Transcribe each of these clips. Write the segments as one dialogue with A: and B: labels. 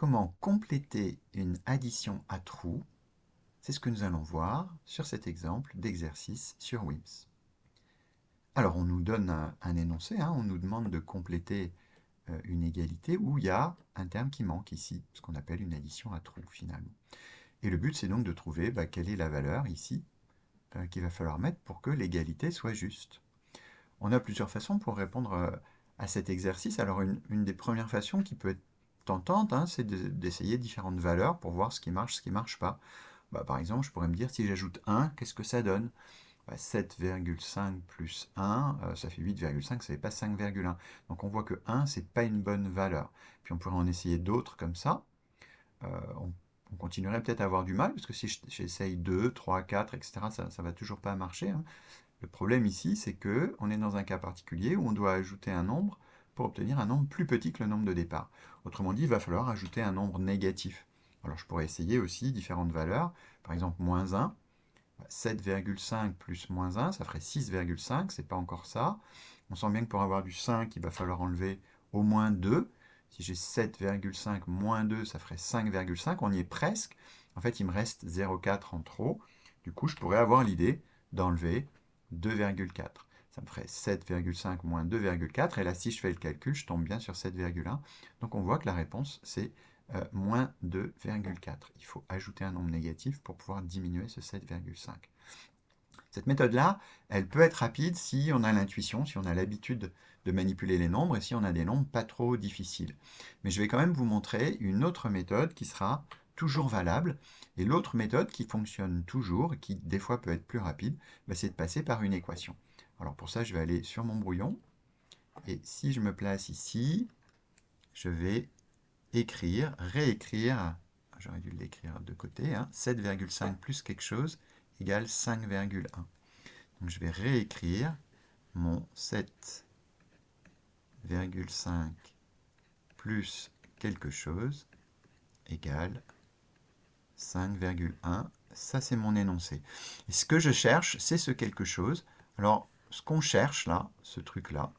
A: Comment compléter une addition à trous? C'est ce que nous allons voir sur cet exemple d'exercice sur WIMS. Alors, on nous donne un énoncé, on nous demande de compléter une égalité où il y a un terme qui manque ici, ce qu'on appelle une addition à trous finalement. Et le but, c'est donc de trouver quelle est la valeur ici qu'il va falloir mettre pour que l'égalité soit juste. On a plusieurs façons pour répondre à cet exercice. Alors, une des premières façons qui peut être tentante, c'est d'essayer différentes valeurs pour voir ce qui marche pas. Par exemple, je pourrais me dire, si j'ajoute 1, qu'est-ce que ça donne? 7,5 plus 1, ça fait 8,5, ça n'est pas 5,1. Donc on voit que 1, ce n'est pas une bonne valeur. Puis on pourrait en essayer d'autres comme ça. On continuerait peut-être à avoir du mal, parce que si j'essaye 2, 3, 4, etc., ça ne va toujours pas marcher. Le problème ici, c'est qu'on est dans un cas particulier où on doit ajouter un nombre pour obtenir un nombre plus petit que le nombre de départ. Autrement dit, il va falloir ajouter un nombre négatif. Alors je pourrais essayer aussi différentes valeurs. Par exemple, moins 1. 7,5 plus moins 1, ça ferait 6,5, c'est pas encore ça. On sent bien que pour avoir du 5, il va falloir enlever au moins 2. Si j'ai 7,5 moins 2, ça ferait 5,5, on y est presque. En fait, il me reste 0,4 en trop. Du coup, je pourrais avoir l'idée d'enlever 2,4. Ça me ferait 7,5 moins 2,4. Et là, si je fais le calcul, je tombe bien sur 7,1. Donc on voit que la réponse, c'est moins 2,4. Il faut ajouter un nombre négatif pour pouvoir diminuer ce 7,5. Cette méthode-là, elle peut être rapide si on a l'intuition, si on a l'habitude de manipuler les nombres et si on a des nombres pas trop difficiles. Mais je vais quand même vous montrer une autre méthode qui sera toujours valable. Et l'autre méthode qui fonctionne toujours, qui des fois peut être plus rapide, c'est de passer par une équation. Alors pour ça, je vais aller sur mon brouillon. Et si je me place ici, je vais réécrire, j'aurais dû l'écrire de côté, 7,5 plus quelque chose égale 5,1. Donc je vais réécrire mon 7,5 plus quelque chose égale 5,1. Ça, c'est mon énoncé. Et ce que je cherche, c'est ce quelque chose. Alors, ce qu'on cherche là, ce truc-là,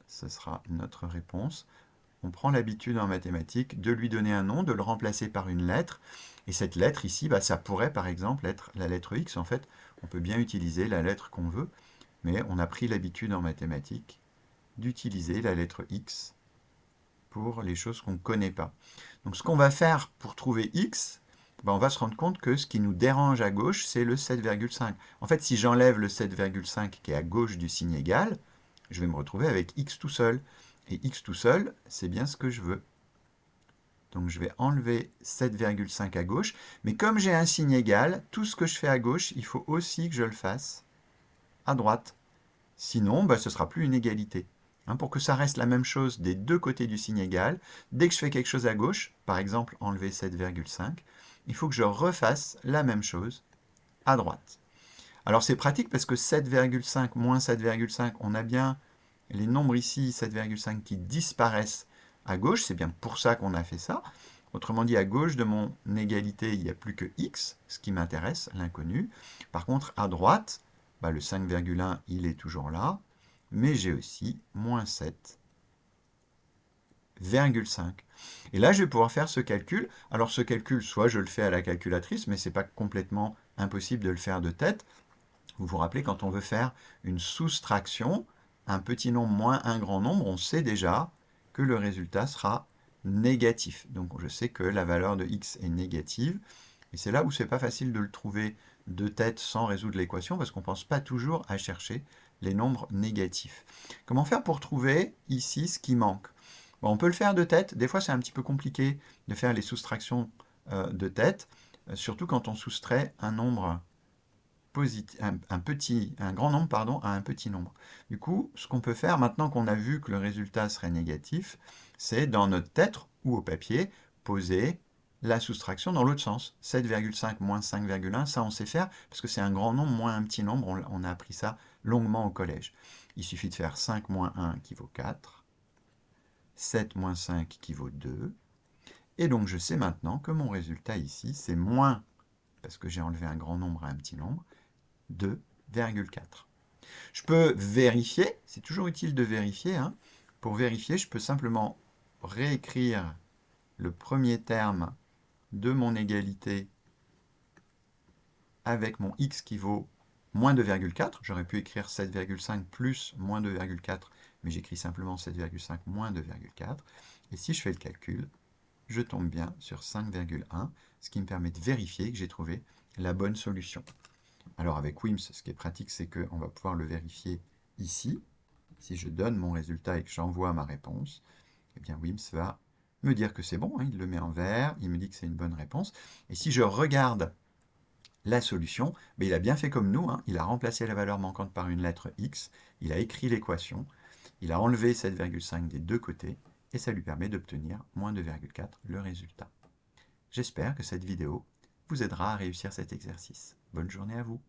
A: ce sera notre réponse. On prend l'habitude en mathématiques de lui donner un nom, de le remplacer par une lettre. Et cette lettre ici, ça pourrait par exemple être la lettre X. En fait, on peut bien utiliser la lettre qu'on veut, mais on a pris l'habitude en mathématiques d'utiliser la lettre X pour les choses qu'on ne connaît pas. Donc ce qu'on va faire pour trouver X, on va se rendre compte que ce qui nous dérange à gauche, c'est le 7,5. En fait, si j'enlève le 7,5 qui est à gauche du signe égal, je vais me retrouver avec X tout seul. Et X tout seul, c'est bien ce que je veux. Donc je vais enlever 7,5 à gauche. Mais comme j'ai un signe égal, tout ce que je fais à gauche, il faut aussi que je le fasse à droite. Sinon, ce ne sera plus une égalité. Pour que ça reste la même chose des deux côtés du signe égal, dès que je fais quelque chose à gauche, par exemple enlever 7,5, il faut que je refasse la même chose à droite. Alors c'est pratique parce que 7,5 moins 7,5, on a bien les nombres ici, 7,5, qui disparaissent à gauche. C'est bien pour ça qu'on a fait ça. Autrement dit, à gauche de mon égalité, il n'y a plus que x, ce qui m'intéresse, l'inconnu. Par contre, à droite, le 5,1, il est toujours là. Mais j'ai aussi moins 7,5. Et là, je vais pouvoir faire ce calcul. Alors ce calcul, soit je le fais à la calculatrice, mais ce n'est pas complètement impossible de le faire de tête. Vous vous rappelez, quand on veut faire une soustraction, un petit nombre moins un grand nombre, on sait déjà que le résultat sera négatif. Donc je sais que la valeur de x est négative. Et c'est là où ce n'est pas facile de le trouver de tête sans résoudre l'équation, parce qu'on ne pense pas toujours à chercher les nombres négatifs. Comment faire pour trouver ici ce qui manque? On peut le faire de tête. Des fois, c'est un petit peu compliqué de faire les soustractions de tête, surtout quand on soustrait un nombre un grand nombre à un petit nombre. Du coup, ce qu'on peut faire, maintenant qu'on a vu que le résultat serait négatif, c'est dans notre tête ou au papier, poser la soustraction dans l'autre sens. 7,5 moins 5,1, ça on sait faire, parce que c'est un grand nombre moins un petit nombre, on a appris ça longuement au collège. Il suffit de faire 5 moins 1 qui vaut 4, 7 moins 5 qui vaut 2, et donc je sais maintenant que mon résultat ici, c'est moins, parce que j'ai enlevé un grand nombre à un petit nombre, 2,4. Je peux vérifier, c'est toujours utile de vérifier. Pour vérifier, je peux simplement réécrire le premier terme de mon égalité avec mon x qui vaut moins 2,4. J'aurais pu écrire 7,5 plus moins 2,4, mais j'écris simplement 7,5 moins 2,4. Et si je fais le calcul, je tombe bien sur 5,1, ce qui me permet de vérifier que j'ai trouvé la bonne solution. Alors avec WIMS, ce qui est pratique, c'est qu'on va pouvoir le vérifier ici. Si je donne mon résultat et que j'envoie ma réponse, eh bien WIMS va me dire que c'est bon, hein, il le met en vert, il me dit que c'est une bonne réponse. Et si je regarde la solution, ben il a bien fait comme nous, hein, il a remplacé la valeur manquante par une lettre x, il a écrit l'équation, il a enlevé 7,5 des deux côtés, et ça lui permet d'obtenir moins 2,4, le résultat. J'espère que cette vidéo vous aidera à réussir cet exercice. Bonne journée à vous!